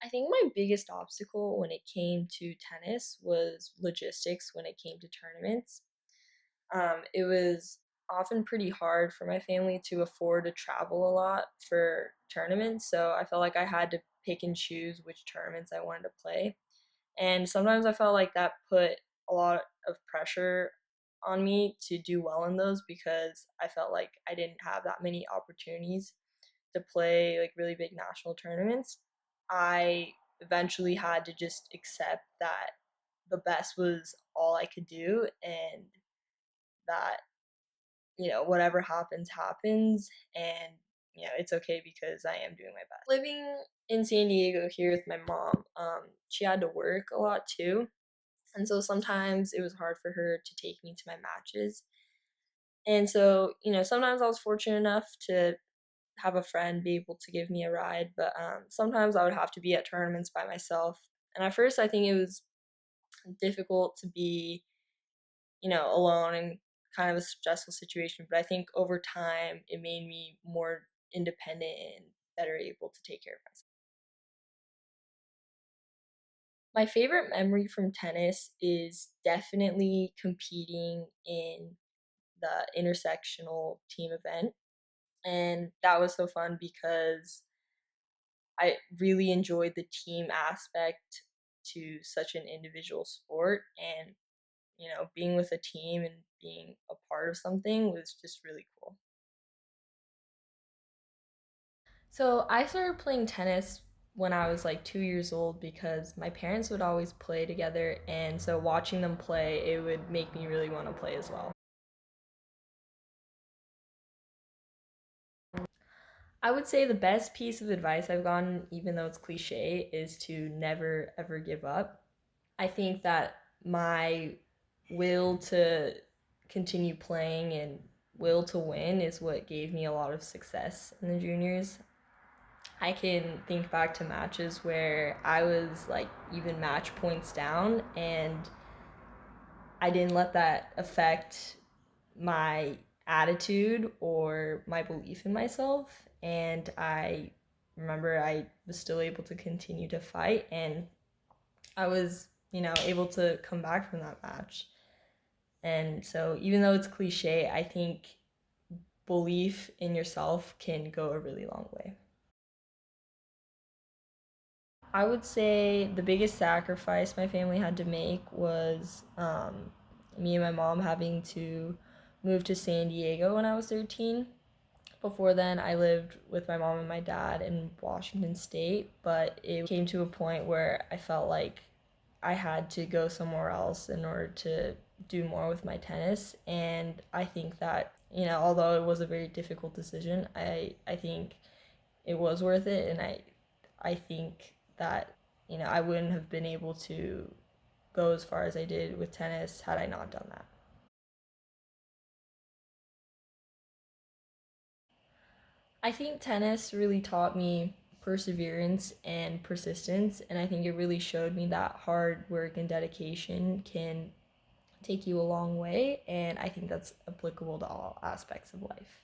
I think my biggest obstacle when it came to tennis was logistics when it came to tournaments. It was often pretty hard for my family to afford to travel a lot for tournaments, so I felt like I had to pick and choose which tournaments I wanted to play. And sometimes I felt like that put a lot of pressure on me to do well in those because I felt like I didn't have that many opportunities to play like really big national tournaments. I eventually had to just accept that the best was all I could do and that, whatever happens, happens. And, it's okay because I am doing my best. Living in San Diego here with my mom, she had to work a lot too. And so sometimes it was hard for her to take me to my matches. And so, sometimes I was fortunate enough to have a friend be able to give me a ride, but sometimes I would have to be at tournaments by myself. And at first, I think it was difficult to be, alone in kind of a stressful situation. But I think over time, it made me more independent and better able to take care of myself. My favorite memory from tennis is definitely competing in the intersectional team event. And that was so fun because I really enjoyed the team aspect to such an individual sport. And, being with a team and being a part of something was just really cool. So I started playing tennis when I was like 2 years old because my parents would always play together. And so watching them play, it would make me really want to play as well. I would say the best piece of advice I've gotten, even though it's cliche, is to never ever give up. I think that my will to continue playing and will to win is what gave me a lot of success in the juniors. I can think back to matches where I was like even match points down, and I didn't let that affect my attitude or my belief in myself. And I remember I was still able to continue to fight, and I was, able to come back from that match. And so, even though it's cliche, I think belief in yourself can go a really long way. I would say the biggest sacrifice my family had to make was me and my mom having to move to San Diego when I was 13. Before then, I lived with my mom and my dad in Washington State, but it came to a point where I felt like I had to go somewhere else in order to do more with my tennis. And I think that, although it was a very difficult decision, I think it was worth it. And I think that, I wouldn't have been able to go as far as I did with tennis had I not done that. I think tennis really taught me perseverance and persistence, and I think it really showed me that hard work and dedication can take you a long way, and I think that's applicable to all aspects of life.